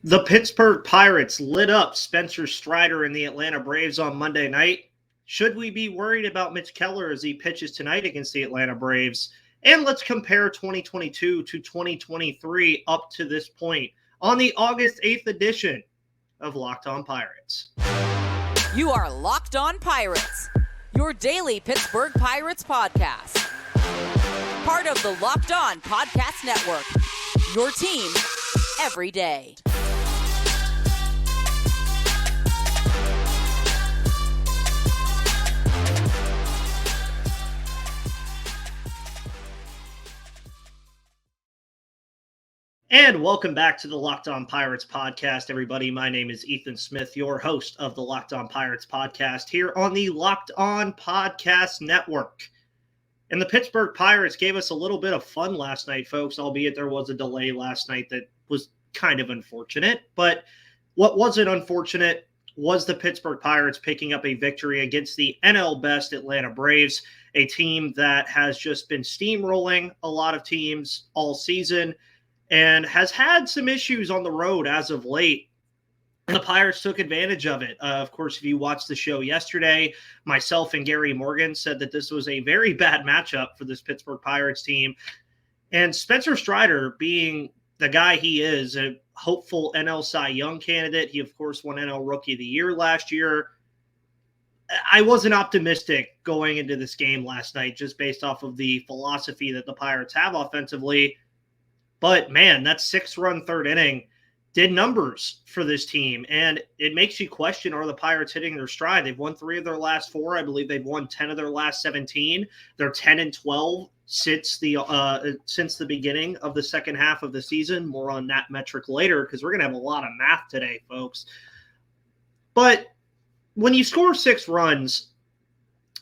The Pittsburgh Pirates lit up Spencer Strider and the Atlanta Braves on Monday night. Should we be worried about Mitch Keller as he pitches tonight against the Atlanta Braves? And let's compare 2022 to 2023 up to this point on the August 8th edition of Locked On Pirates. You are Locked On Pirates, your daily Pittsburgh Pirates podcast. Part of the Locked On Podcast Network, your team every day. And welcome back to the Locked On Pirates podcast, everybody. My name is Ethan Smith, your host of the Locked On Pirates podcast here on the Locked On Podcast Network. And the Pittsburgh Pirates gave us a little bit of fun last night, folks, albeit there was a delay last night that was kind of unfortunate. But what wasn't unfortunate was the Pittsburgh Pirates picking up a victory against the NL best Atlanta Braves, a team that has just been steamrolling a lot of teams all season and has had some issues on the road as of late. And the Pirates took advantage of it. Of course, if you watched the show yesterday, myself and Gary Morgan said that this was a very bad matchup for this Pittsburgh Pirates team. And Spencer Strider, being the guy he is, a hopeful NL Cy Young candidate. He, of course, won NL Rookie of the Year last year. I wasn't optimistic going into this game last night just based off of the philosophy that the Pirates have offensively. But, man, that 6-run third inning did numbers for this team. And it makes you question, are the Pirates hitting their stride? They've won 3 of their last 4. I believe they've won 10 of their last 17. They're 10-12 since the beginning of the second half of the season. More on that metric later because we're going to have a lot of math today, folks. But when you score 6 runs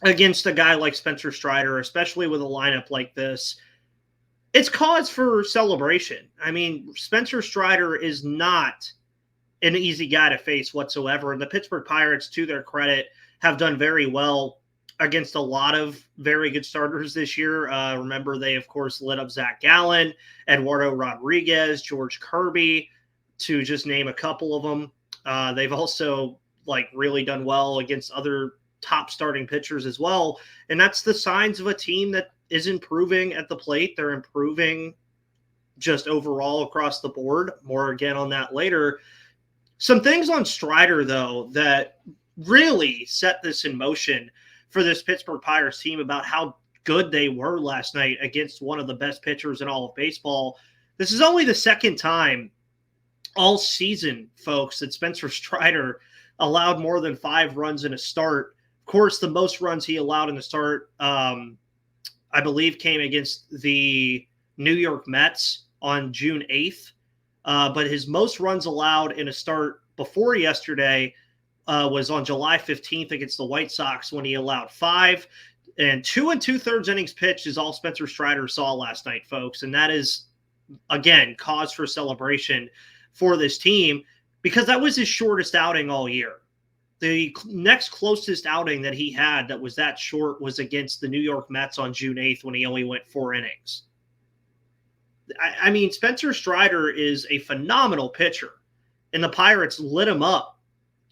against a guy like Spencer Strider, especially with a lineup like this, it's cause for celebration. I mean, Spencer Strider is not an easy guy to face whatsoever. And the Pittsburgh Pirates, to their credit, have done very well against a lot of very good starters this year. Remember, they, of course, lit up Zach Gallen, Eduardo Rodriguez, George Kirby, to just name a couple of them. They've also really done well against other top starting pitchers as well. And that's the signs of a team that is improving at the plate. They're improving just overall across the board. More again on that later. Some things on Strider, though, that really set this in motion for this Pittsburgh Pirates team about how good they were last night against one of the best pitchers in all of baseball. This is only the second time all season, folks, that Spencer Strider allowed more than 5 runs in a start. Of course, the most runs he allowed in the start, I believe, came against the New York Mets on June 8th. But his most runs allowed in a start before yesterday was on July 15th against the White Sox when he allowed 5. And 2 2/3 innings pitched is all Spencer Strider saw last night, folks. And that is, again, cause for celebration for this team because that was his shortest outing all year. The next closest outing that he had that was that short was against the New York Mets on June 8th when he only went 4 innings. I mean, Spencer Strider is a phenomenal pitcher, and the Pirates lit him up.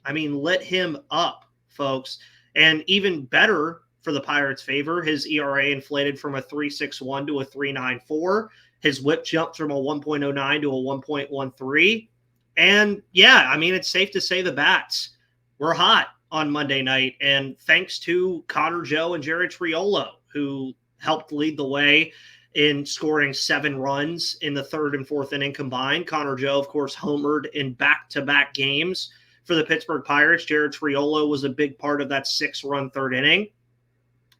I mean, lit him up, folks. And even better for the Pirates' favor, his ERA inflated from a 3.61 to a 3.94. His whip jumped from a 1.09 to a 1.13. And, yeah, I mean, it's safe to say the bats were hot on Monday night, and thanks to Connor Joe and Jared Triolo, who helped lead the way in scoring 7 runs in the 3rd and 4th inning combined. Connor Joe, of course, homered in back-to-back games for the Pittsburgh Pirates. Jared Triolo was a big part of that 6-run 3rd inning.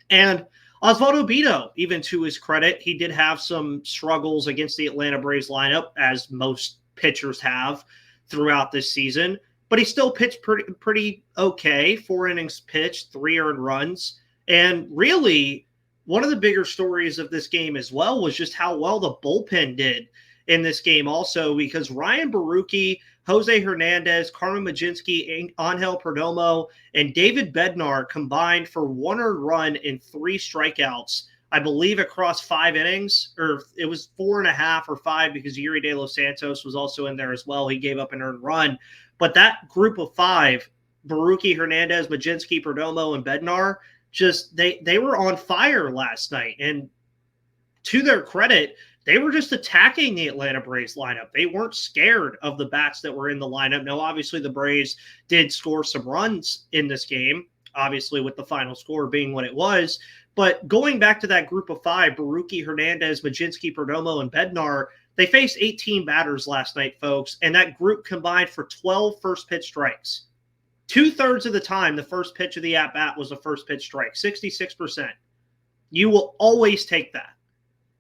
And Osvaldo Bido, even to his credit, he did have some struggles against the Atlanta Braves lineup, as most pitchers have throughout this season. But he still pitched pretty okay. 4 innings pitched, 3 earned runs. And really, one of the bigger stories of this game as well was just how well the bullpen did in this game also, because Ryan Baruchi, Jose Hernandez, Carmen Mlodzinski, Angel Perdomo, and David Bednar combined for 1 earned run and 3 strikeouts I believe, across 5 innings, or it was 4.5 or 5 because Yuri De Los Santos was also in there as well. He gave up an earned run. But that group of 5, Baruki, Hernandez, Majinski, Perdomo, and Bednar, just they were on fire last night. And to their credit, they were just attacking the Atlanta Braves lineup. They weren't scared of the bats that were in the lineup. Now, obviously, the Braves did score some runs in this game, obviously with the final score being what it was. But going back to that group of 5, Baruki, Hernandez, Majinski, Perdomo, and Bednar, they faced 18 batters last night, folks, and that group combined for 12 first pitch strikes. 2/3 of the time, the first pitch of the at-bat was a first pitch strike, 66%. You will always take that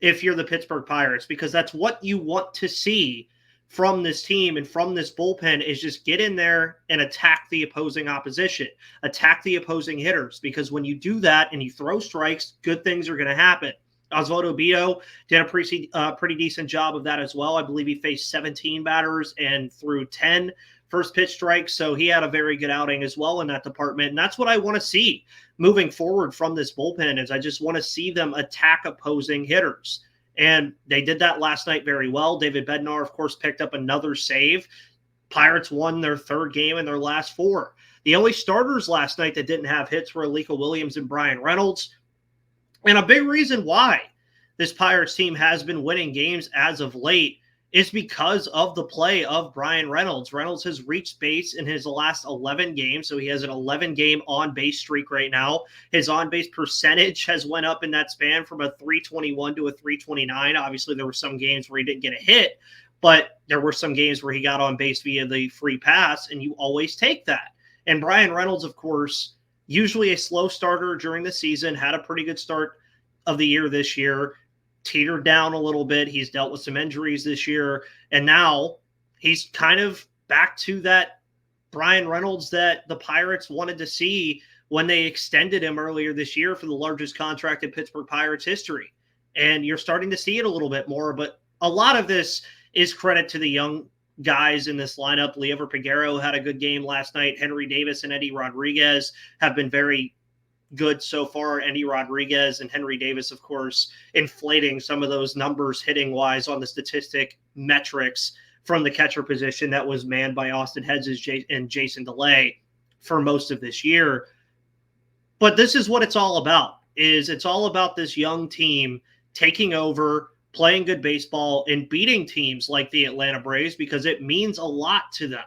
if you're the Pittsburgh Pirates, because that's what you want to see from this team and from this bullpen, is just get in there and attack the opposing opposition, attack the opposing hitters, because when you do that and you throw strikes, good things are going to happen. Osvaldo Bido did a pretty decent job of that as well. I believe he faced 17 batters and threw 10 first pitch strikes, so he had a very good outing as well in that department, and that's what I want to see moving forward from this bullpen. Is I just want to see them attack opposing hitters. And they did that last night very well. David Bednar, of course, picked up another save. Pirates won their 3rd game in their last 4. The only starters last night that didn't have hits were Alika Williams and Brian Reynolds. And a big reason why this Pirates team has been winning games as of late is because of the play of Brian Reynolds. Reynolds has reached base in his last 11 games, so he has an 11-game on-base streak right now. His on-base percentage has went up in that span from a 321 to a 329. Obviously, there were some games where he didn't get a hit, but there were some games where he got on base via the free pass, and you always take that. And Brian Reynolds, of course, usually a slow starter during the season, had a pretty good start of the year this year, teetered down a little bit. He's dealt with some injuries this year, and now he's kind of back to that Brian Reynolds that the Pirates wanted to see when they extended him earlier this year for the largest contract in Pittsburgh Pirates history. And you're starting to see it a little bit more, but a lot of this is credit to the young guys in this lineup. Leover Peguero had a good game last night. Henry Davis and Eddie Rodriguez have been very good so far. Eddie Rodriguez and Henry Davis, of course, inflating some of those numbers hitting wise on the statistic metrics from the catcher position that was manned by Austin Hedges and Jason DeLay for most of this year. But this is what it's all about. It's all about this young team taking over, playing good baseball, and beating teams like the Atlanta Braves, because it means a lot to them.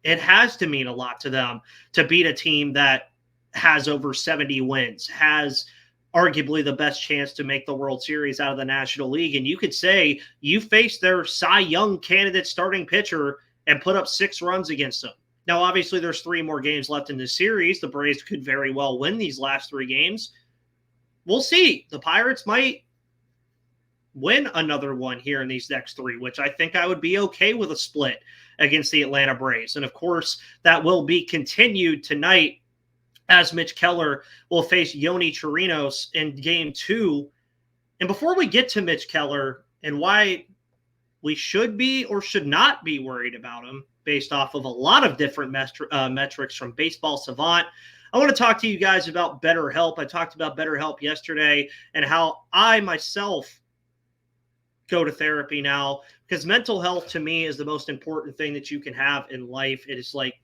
It has to mean a lot to them to beat a team that has over 70 wins, has arguably the best chance to make the World Series out of the National League. And you could say you faced their Cy Young candidate starting pitcher and put up 6 runs against them. Now, obviously, there's 3 more games left in this series. The Braves could very well win these last 3 games. We'll see. The Pirates might win another one here in these next 3, which I think I would be okay with a split against the Atlanta Braves. And, of course, that will be continued tonight as Mitch Keller will face Yoni Chirinos in Game 2. And before we get to Mitch Keller and why we should be or should not be worried about him based off of a lot of different metrics from Baseball Savant, I want to talk to you guys about BetterHelp. I talked about BetterHelp yesterday and how I myself go to therapy now, because mental health to me is the most important thing that you can have in life. It is like,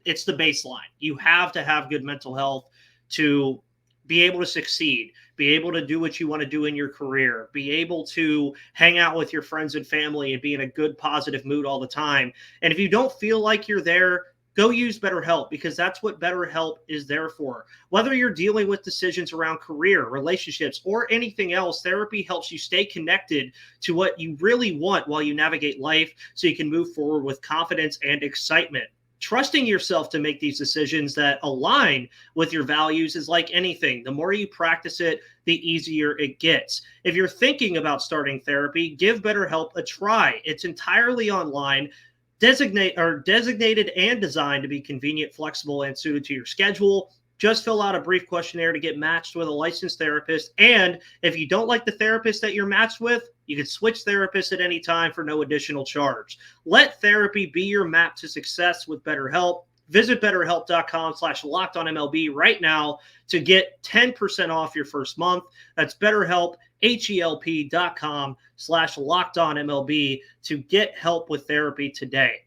it's the baseline. You have to have good mental health to be able to succeed, be able to do what you want to do in your career, be able to hang out with your friends and family and be in a good, positive mood all the time. And if you don't feel like you're there, go use BetterHelp, because that's what BetterHelp is there for. Whether you're dealing with decisions around career, relationships, or anything else, therapy helps you stay connected to what you really want while you navigate life, so you can move forward with confidence and excitement. Trusting yourself to make these decisions that align with your values is like anything. The more you practice it, the easier it gets. If you're thinking about starting therapy, give BetterHelp a try. It's entirely online, designated and designed to be convenient, flexible, and suited to your schedule. Just fill out a brief questionnaire to get matched with a licensed therapist. And if you don't like the therapist that you're matched with, you can switch therapists at any time for no additional charge. Let therapy be your map to success with BetterHelp. Visit BetterHelp.com/LockedOnMLB right now to get 10% off your first month. That's BetterHelp, HELP.com/LockedOnMLB to get help with therapy today.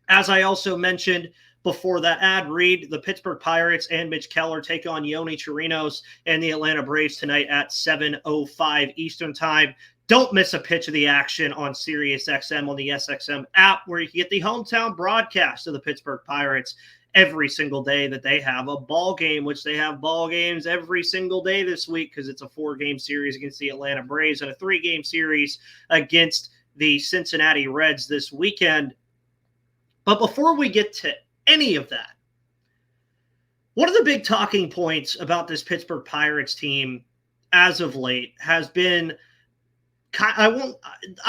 As I also mentioned before that ad read, the Pittsburgh Pirates and Mitch Keller take on Yoni Chirinos and the Atlanta Braves tonight at 7:05 Eastern Time. Don't miss a pitch of the action on SiriusXM on the SXM app, where you can get the hometown broadcast of the Pittsburgh Pirates every single day that they have a ball game, which they have ball games every single day this week because it's a 4-game series against the Atlanta Braves and a 3-game series against the Cincinnati Reds this weekend. But before we get to any of that, one of the big talking points about this Pittsburgh Pirates team as of late has been, I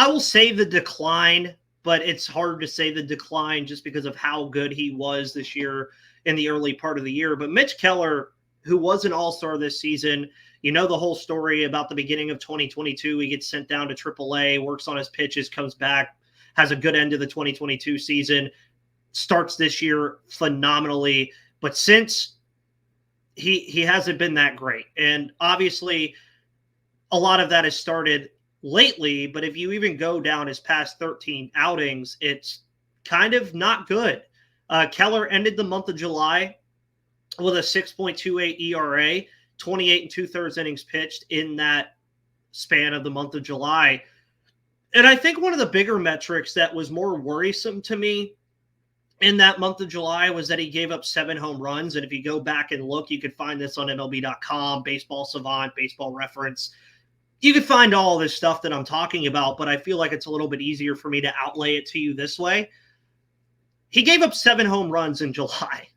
will say the decline, but it's hard to say the decline just because of how good he was this year in the early part of the year. But Mitch Keller, who was an all-star this season, you know the whole story about the beginning of 2022. He gets sent down to AAA, works on his pitches, comes back, has a good end of the 2022 season, starts this year phenomenally. But since he hasn't been that great. And obviously, a lot of that has started lately, but if you even go down his past 13 outings, it's kind of not good. Keller ended the month of July with a 6.28 ERA, 28 2/3 innings pitched in that span of the month of July. And I think one of the bigger metrics that was more worrisome to me in that month of July was that he gave up 7 home runs. And if you go back and look, you could find this on MLB.com, Baseball Savant, Baseball Reference. You can find all this stuff that I'm talking about, but I feel like it's a little bit easier for me to outlay it to you this way. He gave up 7 home runs in July.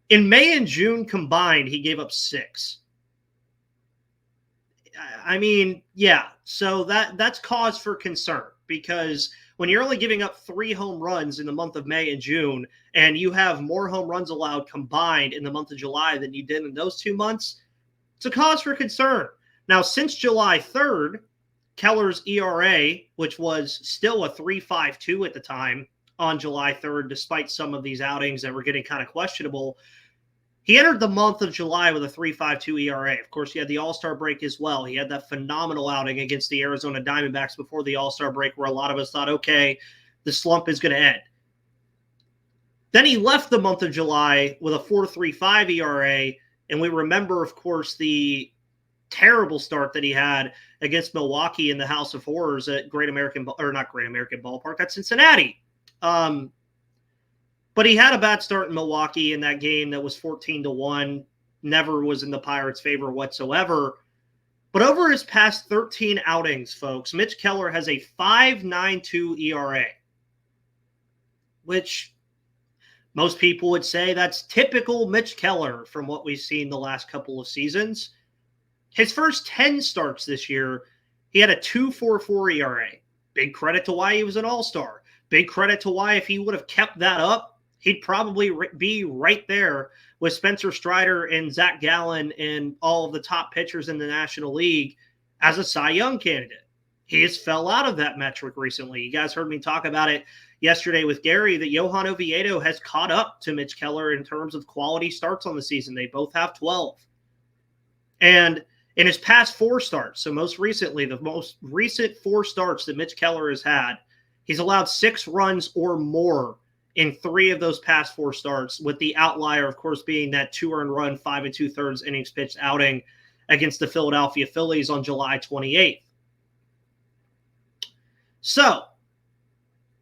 In May and June combined, he gave up 6. I mean, yeah, so that's cause for concern, because when you're only giving up 3 home runs in the month of May and June, and you have more home runs allowed combined in the month of July than you did in those 2 months, it's a cause for concern. Now, since July 3rd, Keller's ERA, which was still a 3.52 at the time on July 3rd, despite some of these outings that were getting kind of questionable, he entered the month of July with a 3.52 ERA. Of course, he had the All-Star break as well. He had that phenomenal outing against the Arizona Diamondbacks before the All-Star break, where a lot of us thought, okay, the slump is going to end. Then he left the month of July with a 4.35 ERA, and we remember, of course, the terrible start that he had against Milwaukee in the House of Horrors at not Great American Ballpark, that's Cincinnati. But he had a bad start in Milwaukee in that game that was 14-1, never was in the Pirates' favor whatsoever. But over his past 13 outings, folks, Mitch Keller has a 5.92 ERA, which most people would say that's typical Mitch Keller from what we've seen the last couple of seasons. His first 10 starts this year, he had a 2.44 ERA. Big credit to why he was an all-star. Big credit to why if he would have kept that up, he'd probably be right there with Spencer Strider and Zach Gallen and all of the top pitchers in the National League as a Cy Young candidate. He has fell out of that metric recently. You guys heard me talk about it yesterday with Gary, that Johan Oviedo has caught up to Mitch Keller in terms of quality starts on the season. They both have 12. And in his past 4 starts, so most recently, the most recent 4 starts that Mitch Keller has had, he's allowed 6 runs or more in 3 of those past 4 starts, with the outlier, of course, being that 2 earned run, 5 2/3 innings pitched outing against the Philadelphia Phillies on July 28th. So,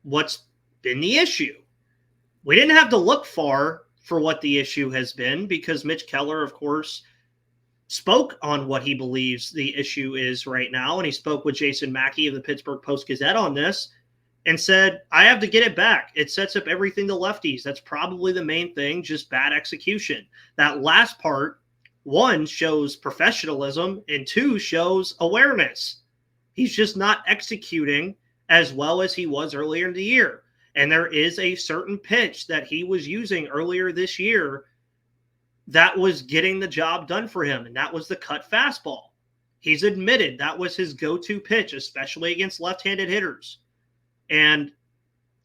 what's been the issue? We didn't have to look far for what the issue has been, because Mitch Keller, of course, spoke on what he believes the issue is right now, and he spoke with Jason Mackey of the Pittsburgh Post-Gazette on this, and said, I have to get it back. It sets up everything to lefties. That's probably the main thing, just bad execution. That last part, 1, shows professionalism, and 2, shows awareness. He's just not executing as well as he was earlier in the year. And there is a certain pitch that he was using earlier this year that was getting the job done for him, and that was the cut fastball. He's admitted that was his go-to pitch, especially against left-handed hitters. And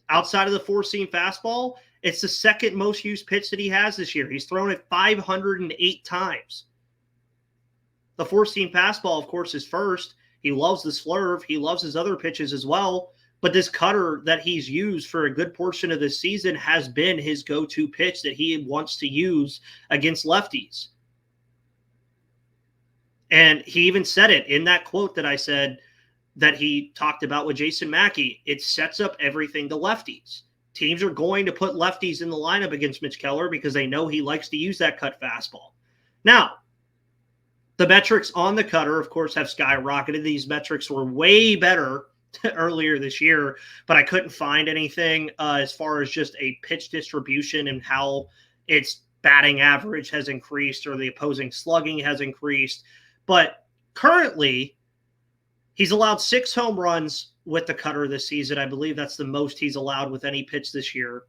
outside of the 4-seam fastball, It's the second most used pitch that he has this year. He's thrown it 508 times. The four-seam fastball, of course, is first. He loves the slurve. He loves his other pitches as well. But this cutter that he's used for a good portion of this season has been his go-to pitch that he wants to use against lefties. And he even said it in that quote that I said that he talked about with Jason Mackey. It sets up everything to lefties. Teams are going to put lefties in the lineup against Mitch Keller because they know he likes to use that cut fastball. Now, the metrics on the cutter, of course, have skyrocketed. These metrics were way better earlier this year, but I couldn't find anything as far as just a pitch distribution and how its batting average has increased or the opposing slugging has increased. But currently, he's allowed 6 home runs with the cutter this season. I believe that's the most he's allowed with any pitch this year.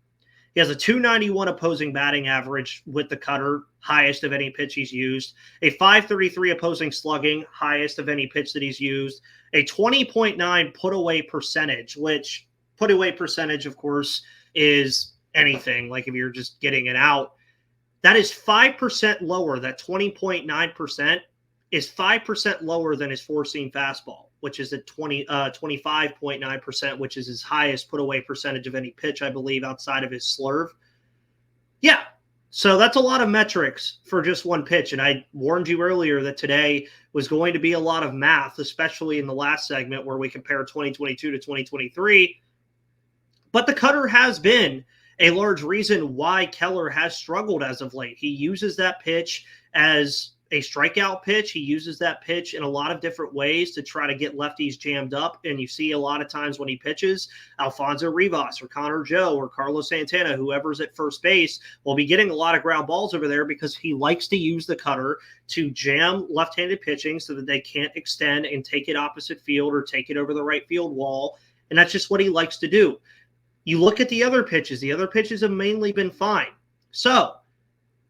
He has a 291 opposing batting average with the cutter, highest of any pitch he's used. A 533 opposing slugging, highest of any pitch that he's used. A 20.9 put-away percentage, which put-away percentage, of course, is anything. Like if you're just getting it out. That is 5% lower. That 20.9% is 5% lower than his four-seam fastball, which is at 25.9%, which is his highest put-away percentage of any pitch, I believe, outside of his slurve. Yeah, so that's a lot of metrics for just one pitch, and I warned you earlier that today was going to be a lot of math, especially in the last segment where we compare 2022 to 2023. But the cutter has been a large reason why Keller has struggled as of late. He uses that pitch as a strikeout pitch. He uses that pitch in a lot of different ways to try to get lefties jammed up. And you see a lot of times when he pitches, Alfonso Rivas or Connor Joe or Carlos Santana, whoever's at first base, will be getting a lot of ground balls over there because he likes to use the cutter to jam left-handed pitching so that they can't extend and take it opposite field or take it over the right field wall. And that's just what he likes to do. You look at the other pitches. The other pitches have mainly been fine. So,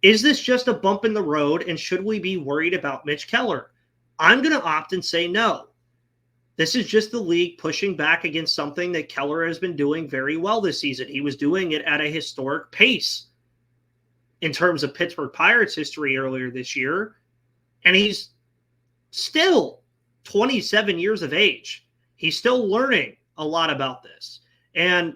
is this just a bump in the road, and should we be worried about Mitch Keller? I'm going to opt and say no. This is just the league pushing back against something that Keller has been doing very well this season. He was doing it at a historic pace in terms of Pittsburgh Pirates history earlier this year, and he's still 27 years of age. He's still learning a lot about this. And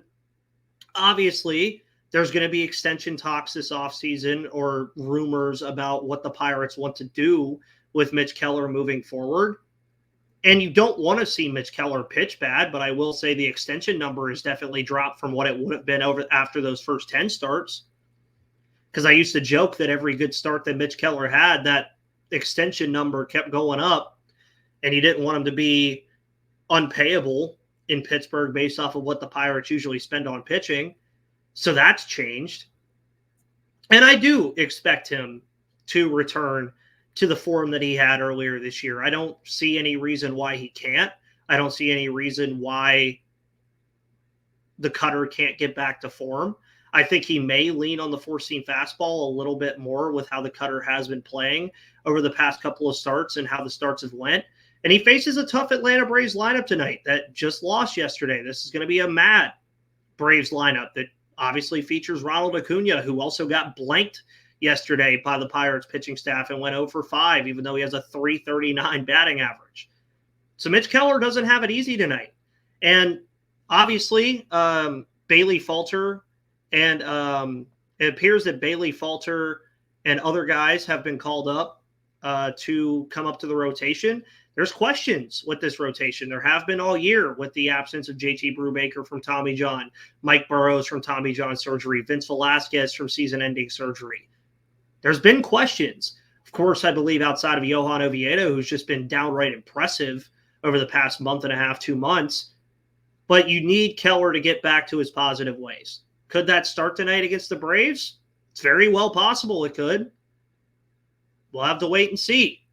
obviously, there's going to be extension talks this offseason or rumors about what the Pirates want to do with Mitch Keller moving forward. And you don't want to see Mitch Keller pitch bad, but I will say the extension number has definitely dropped from what it would have been after those first 10 starts. Because I used to joke that every good start that Mitch Keller had, that extension number kept going up, and you didn't want him to be unpayable in Pittsburgh based off of what the Pirates usually spend on pitching. So that's changed. And I do expect him to return to the form that he had earlier this year. I don't see any reason why he can't. I don't see any reason why the cutter can't get back to form. I think he may lean on the four-seam fastball a little bit more with how the cutter has been playing over the past couple of starts and how the starts have went. And he faces a tough Atlanta Braves lineup tonight that just lost yesterday. This is going to be a mad Braves lineup that obviously features Ronald Acuna, who also got blanked yesterday by the Pirates pitching staff and went 0 for 5, even though he has a .339 batting average. So Mitch Keller doesn't have it easy tonight. And obviously, Bailey Falter, and it appears that Bailey Falter and other guys have been called up to come up to the rotation. There's questions with this rotation. There have been all year with the absence of JT Brubaker from Tommy John, Mike Burrows from Tommy John surgery, Vince Velasquez from season-ending surgery. There's been questions. Of course, I believe outside of Johan Oviedo, who's just been downright impressive over the past month and a half, 2 months. But you need Keller to get back to his positive ways. Could that start tonight against the Braves? It's very well possible it could. We'll have to wait and see.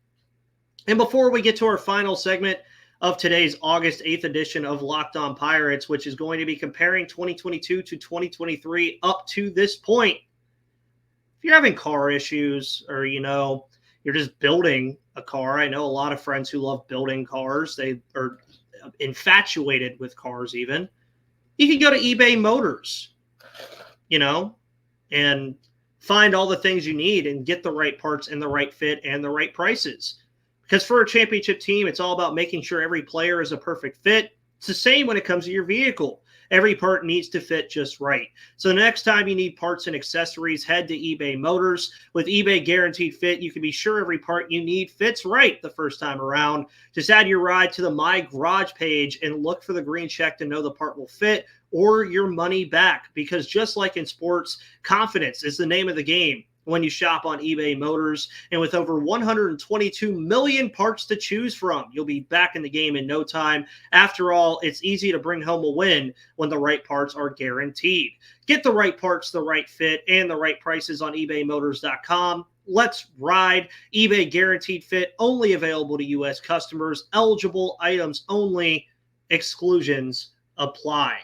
And before we get to our final segment of today's August 8th edition of Locked On Pirates, which is going to be comparing 2022 to 2023 up to this point, if you're having car issues or, you're just building a car, I know a lot of friends who love building cars. They are infatuated with cars even. You can go to eBay Motors. and find all the things you need and get the right parts and the right fit and the right prices. Because for a championship team, it's all about making sure every player is a perfect fit. It's the same when it comes to your vehicle. Every part needs to fit just right. So the next time you need parts and accessories, head to eBay Motors. With eBay Guaranteed Fit, you can be sure every part you need fits right the first time around. Just add your ride to the My Garage page and look for the green check to know the part will fit or your money back. Because just like in sports, confidence is the name of the game when you shop on eBay Motors. And with over 122 million parts to choose from, you'll be back in the game in no time. After all, it's easy to bring home a win when the right parts are guaranteed. Get the right parts, the right fit, and the right prices on ebaymotors.com. Let's ride. eBay Guaranteed Fit, only available to U.S. customers. Eligible items only. Exclusions apply.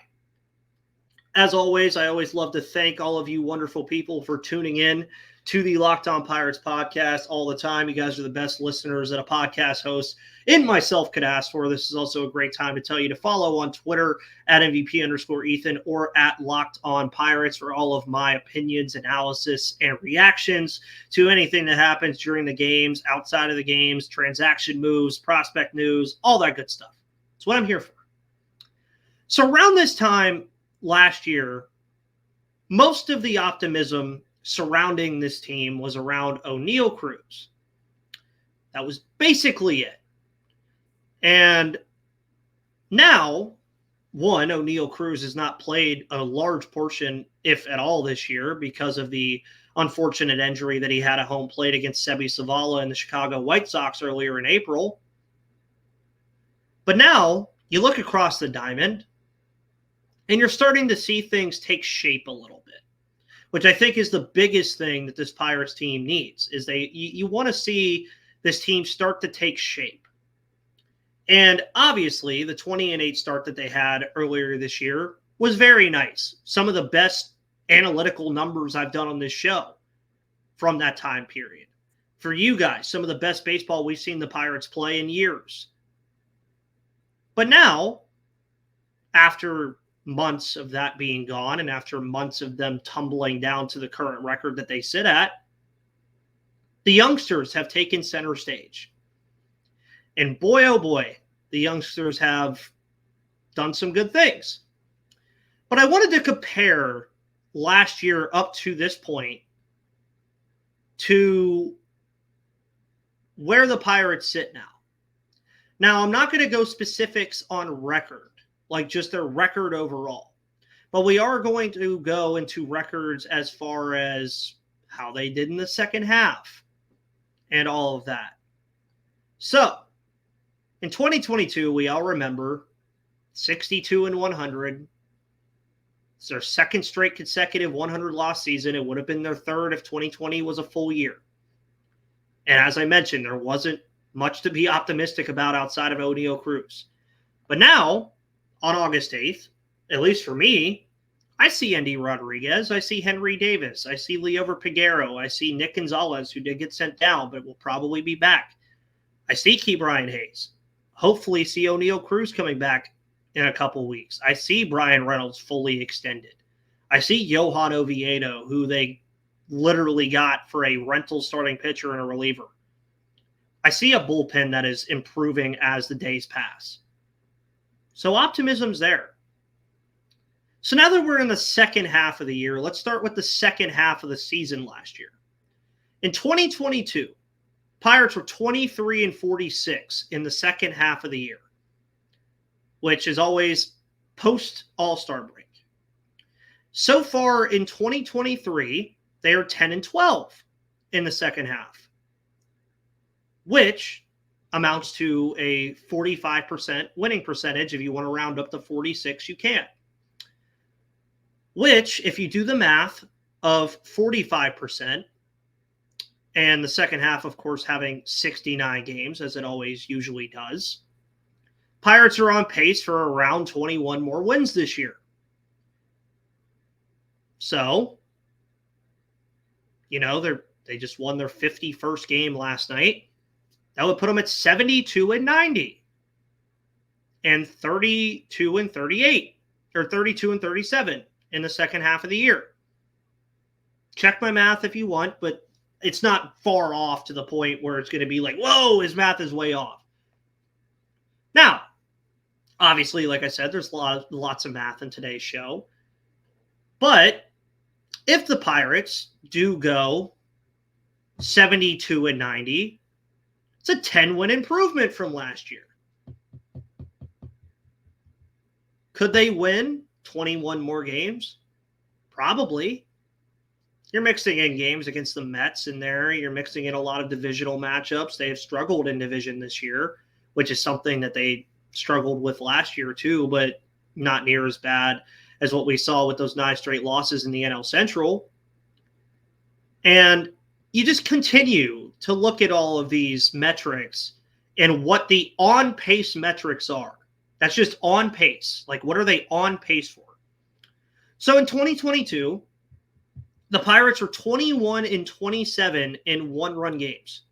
As always, I always love to thank all of you wonderful people for tuning in to the Locked On Pirates podcast all the time. You guys are the best listeners that a podcast host and myself could ask for. This is also a great time to tell you to follow on Twitter at MVP_Ethan or at Locked On Pirates for all of my opinions, analysis, and reactions to anything that happens during the games, outside of the games, transaction moves, prospect news, all that good stuff. That's what I'm here for. So around this time last year, most of the optimism surrounding this team was around Oneil Cruz. That was basically it. And now, one, Oneil Cruz has not played a large portion, if at all, this year because of the unfortunate injury that he had at home plate against Sebi Zavala and the Chicago White Sox earlier in April. But now, you look across the diamond, and you're starting to see things take shape a little bit, which I think is the biggest thing that this Pirates team needs, is you want to see this team start to take shape. And obviously, the 20-8 start that they had earlier this year was very nice. Some of the best analytical numbers I've done on this show from that time period. For you guys, some of the best baseball we've seen the Pirates play in years. But now, after months of that being gone and after months of them tumbling down to the current record that they sit at, the youngsters have taken center stage. And boy, oh boy, the youngsters have done some good things. But I wanted to compare last year up to this point to where the Pirates sit now. Now, I'm not going to go specifics on record, like just their record overall. But we are going to go into records as far as how they did in the second half and all of that. So, in 2022, we all remember 62-100. It's their second straight consecutive 100-loss season. It would have been their third if 2020 was a full year. And as I mentioned, there wasn't much to be optimistic about outside of Oneil Cruz. But now, on August 8th, at least for me, I see Andy Rodriguez, I see Henry Davis, I see Liover Peguero, I see Nick Gonzalez, who did get sent down, but will probably be back. I see Ke'Bryan Hayes. Hopefully see Oneil Cruz coming back in a couple weeks. I see Brian Reynolds fully extended. I see Johan Oviedo, who they literally got for a rental starting pitcher and a reliever. I see a bullpen that is improving as the days pass. So optimism's there. So now that we're in the second half of the year, let's start with the second half of the season last year. In 2022, Pirates were 23-46 in the second half of the year, which is always post All-Star break. So far in 2023, they are 10-12 in the second half, which amounts to a 45% winning percentage. If you want to round up to 46, you can. Which, if you do the math of 45%, and the second half, of course, having 69 games, as it always usually does, Pirates are on pace for around 21 more wins this year. So, they just won their 51st game last night. That would put them at 72-90 and 32-38 or 32-37 in the second half of the year. Check my math if you want, but it's not far off to the point where it's going to be like, whoa, his math is way off. Now, obviously, like I said, there's lots of math in today's show. But if the Pirates do go 72-90, it's a 10-win improvement from last year. Could they win 21 more games? Probably. You're mixing in games against the Mets in there. You're mixing in a lot of divisional matchups. They have struggled in division this year, which is something that they struggled with last year too, but not near as bad as what we saw with those 9 straight losses in the NL Central. And you just continue to look at all of these metrics and what the on-pace metrics are. That's just on pace. Like, what are they on pace for? So in 2022, the Pirates were 21-27 in one-run games.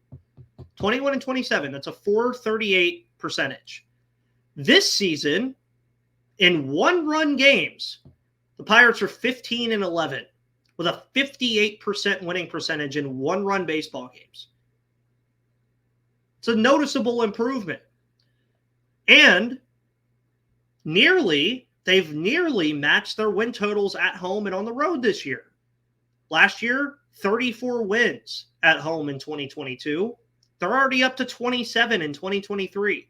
21-27. That's a .438 percentage. This season, in one-run games, the Pirates are 15-11 with a 58% winning percentage in one-run baseball games. It's a noticeable improvement. And they've nearly matched their win totals at home and on the road this year. Last year, 34 wins at home in 2022. They're already up to 27 in 2023.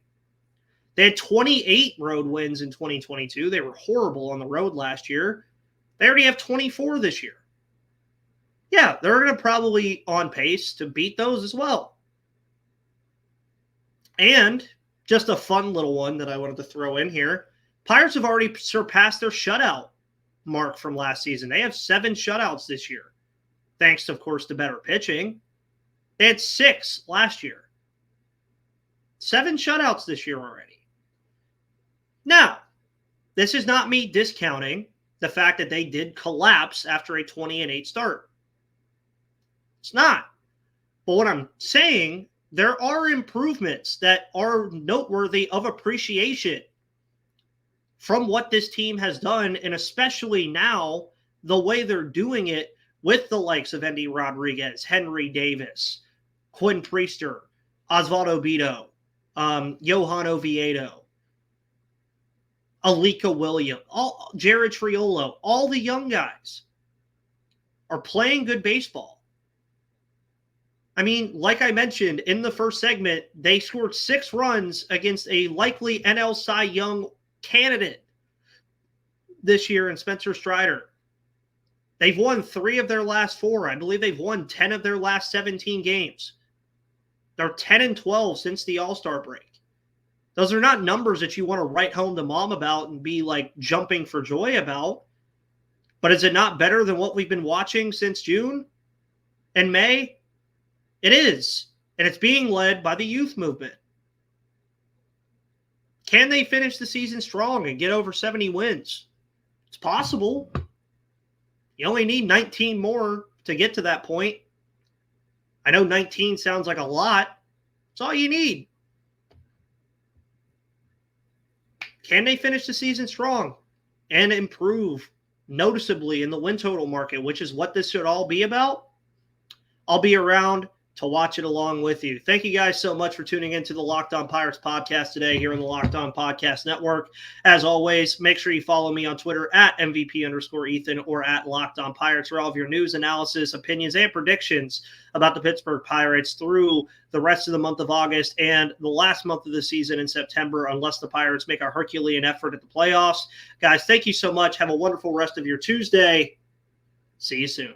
They had 28 road wins in 2022. They were horrible on the road last year. They already have 24 this year. Yeah, they're going to probably on pace to beat those as well. And just a fun little one that I wanted to throw in here. Pirates have already surpassed their shutout mark from last season. They have 7 shutouts this year, thanks, of course, to better pitching. They had 6 last year. 7 shutouts this year already. Now, this is not me discounting the fact that they did collapse after a 20-8 start. It's not. But what I'm saying, there are improvements that are noteworthy of appreciation from what this team has done, and especially now, the way they're doing it with the likes of Endy Rodriguez, Henry Davis, Quinn Priester, Osvaldo Bido, Johan Oviedo, Alika Williams, Jared Triolo, all the young guys are playing good baseball. I mean, like I mentioned in the first segment, they scored 6 runs against a likely NL Cy Young candidate this year in Spencer Strider. They've won 3 of their last 4. I believe they've won 10 of their last 17 games. They're 10-12 since the All-Star break. Those are not numbers that you want to write home to mom about and be like jumping for joy about. But is it not better than what we've been watching since June and May? It is. And it's being led by the youth movement. Can they finish the season strong and get over 70 wins? It's possible. You only need 19 more to get to that point. I know 19 sounds like a lot. It's all you need. Can they finish the season strong and improve noticeably in the win total market, which is what this should all be about? I'll be around to watch it along with you. Thank you guys so much for tuning into the Locked On Pirates podcast today here on the Locked On Podcast Network. As always, make sure you follow me on Twitter at MVP_Ethan or at Locked On Pirates for all of your news, analysis, opinions, and predictions about the Pittsburgh Pirates through the rest of the month of August and the last month of the season in September, unless the Pirates make a Herculean effort at the playoffs. Guys, thank you so much. Have a wonderful rest of your Tuesday. See you soon.